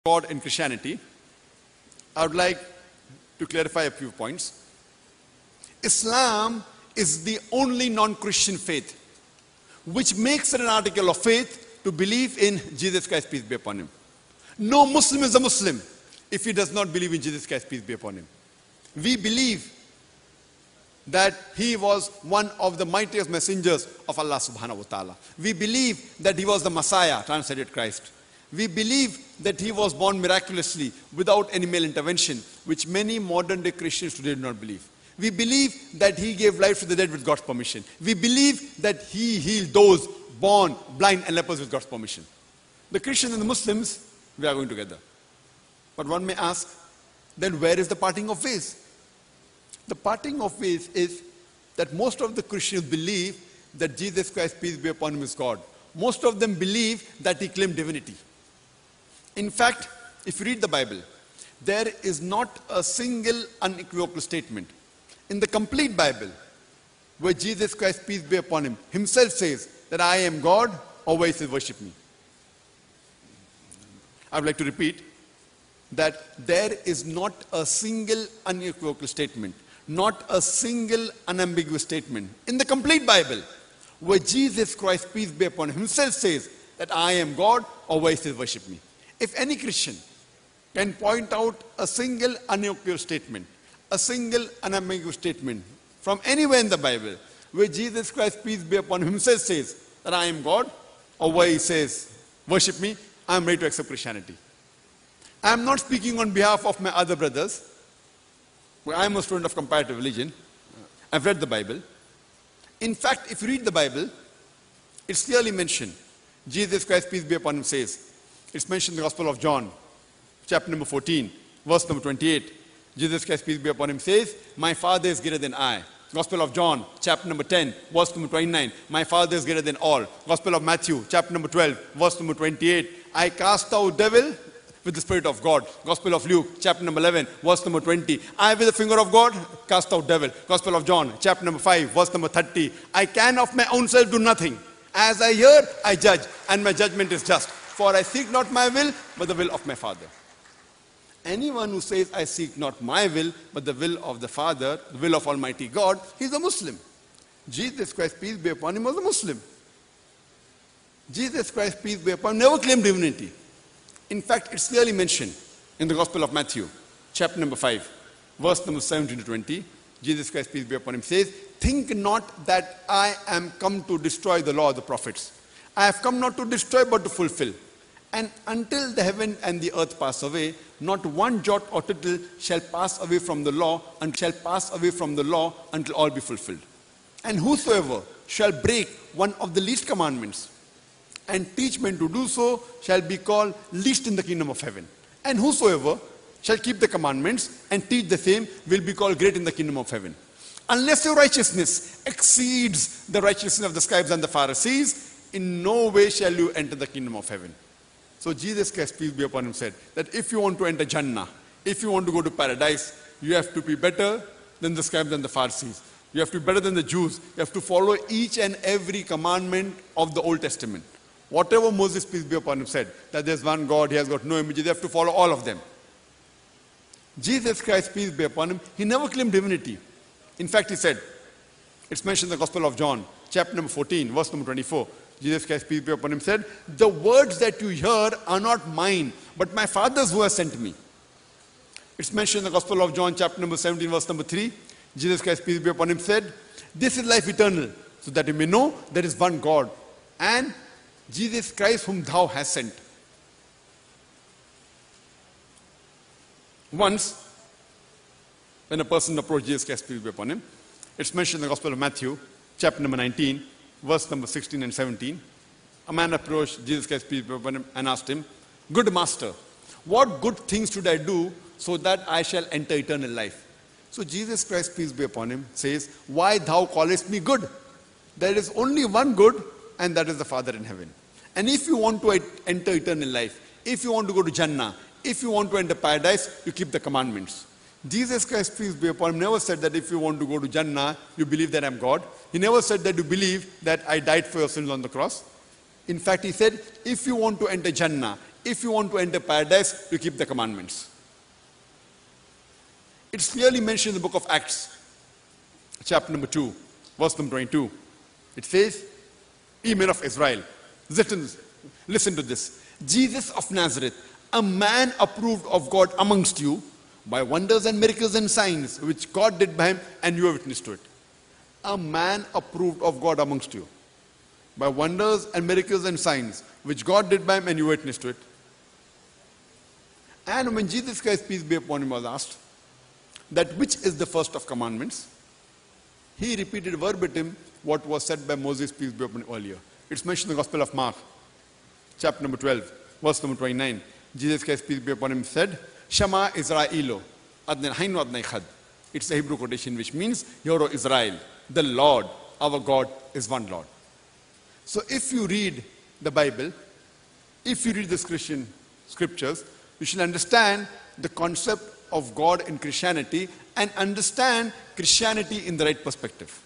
God in Christianity, I would like to clarify a few points. Islam is the only non-Christian faith which makes it an article of faith to believe in Jesus Christ, peace be upon him. No Muslim is a Muslim if he does not believe in Jesus Christ, peace be upon him. We believe that he was one of the mightiest messengers of Allah subhanahu wa ta'ala. We believe that he was the Messiah, translated Christ. We believe that he was born miraculously without any male intervention, which many modern day Christians today do not believe. We believe that he gave life to the dead with God's permission. We believe that he healed those born blind and lepers with God's permission. The Christians and the Muslims, we are going together. But one may ask, then where is the parting of ways? The parting of ways is that most of the Christians believe that Jesus Christ, peace be upon him, is God. Most of them believe that he claimed divinity. In fact, if you read the Bible, there is not a single unequivocal statement in the complete Bible where Jesus Christ, peace be upon him, himself says that I am God, or where he says worship me. I would like to repeat that there is not a single unequivocal statement, not a single unambiguous statement in the complete Bible where Jesus Christ, peace be upon him, himself says that I am God, or where he says worship me. If any Christian can point out a single unequivocal statement, a single unambiguous statement from anywhere in the Bible where Jesus Christ, peace be upon him, himself says that I am God, or where he says worship me, I am ready to accept Christianity. I am not speaking on behalf of my other brothers. I am a student of comparative religion. I've read the Bible. In fact, if you read the Bible, it's clearly mentioned. Jesus Christ, peace be upon him, says, it's mentioned in the Gospel of John, chapter number 14, verse number 28. Jesus Christ, peace be upon him, says, my Father is greater than I. Gospel of John, chapter number 10, verse number 29. My Father is greater than all. Gospel of Matthew, chapter number 12, verse number 28. I cast out devil with the Spirit of God. Gospel of Luke, chapter number 11, verse number 20. I, with the finger of God, cast out devil. Gospel of John, chapter number 5, verse number 30. I can of my own self do nothing. As I hear, I judge, and my judgment is just. For I seek not my will, but the will of my Father. Anyone who says, I seek not my will, but the will of the Father, the will of Almighty God, he's a Muslim. Jesus Christ, peace be upon him, was a Muslim. Jesus Christ, peace be upon him, never claimed divinity. In fact, it's clearly mentioned in the Gospel of Matthew, chapter number 5, verse number 17 to 20. Jesus Christ, peace be upon him, says, think not that I am come to destroy the law of the prophets. I have come not to destroy, but to fulfill. And until the heaven and the earth pass away, not one jot or tittle shall pass away from the law, and shall pass away from the law until all be fulfilled. And whosoever shall break one of the least commandments and teach men to do so shall be called least in the kingdom of heaven. And whosoever shall keep the commandments and teach the same will be called great in the kingdom of heaven. Unless your righteousness exceeds the righteousness of the scribes and the Pharisees, in no way shall you enter the kingdom of heaven. So Jesus Christ, peace be upon him, said that if you want to enter Jannah, if you want to go to paradise, you have to be better than the scribes and the Pharisees. You have to be better than the Jews. You have to follow each and every commandment of the Old Testament. Whatever Moses, peace be upon him, said, that there's one God, he has got no images, you have to follow all of them. Jesus Christ, peace be upon him, he never claimed divinity. In fact, he said, it's mentioned in the Gospel of John, chapter number 14, verse number 24. Jesus Christ, peace be upon him, said, the words that you hear are not mine, but my Father's who has sent me. It's mentioned in the Gospel of John, chapter number 17, verse number 3. Jesus Christ, peace be upon him, said, this is life eternal, so that you may know there is one God, and Jesus Christ whom thou hast sent. Once, when a person approached Jesus Christ, peace be upon him, it's mentioned in the Gospel of Matthew, chapter number 19, verse number 16 and 17. A man approached Jesus Christ, peace be upon him, and asked him, good master, what good things should I do so that I shall enter eternal life? So Jesus Christ, peace be upon him, says, why thou callest me good? There is only one good, and that is the Father in heaven. And if you want to enter eternal life, if you want to go to Jannah, if you want to enter paradise, you keep the commandments. Jesus Christ, peace be upon him, never said that if you want to go to Jannah, you believe that I'm God. He never said that you believe that I died for your sins on the cross. In fact, he said, if you want to enter Jannah, if you want to enter paradise, you keep the commandments. It's clearly mentioned in the book of Acts, chapter number 2, verse number 22. It says, "Ye men of Israel, listen to this. Jesus of Nazareth, a man approved of God amongst you by wonders and miracles and signs which God did by him, and you are witness to it." A man approved of God amongst you by wonders and miracles and signs which God did by him, and you witness to it. And when Jesus Christ, peace be upon him, was asked that which is the first of commandments, he repeated verbatim what was said by Moses, peace be upon him, earlier. It's mentioned in the Gospel of Mark, chapter number 12, verse number 29. Jesus Christ, peace be upon him, said, "Shema Israelo, Adnei Hainu Adnei Chad." It's a Hebrew quotation which means, "Hear, O Israel, the Lord, our God, is one Lord." So if you read the Bible, if you read the Christian scriptures, you should understand the concept of God in Christianity and understand Christianity in the right perspective.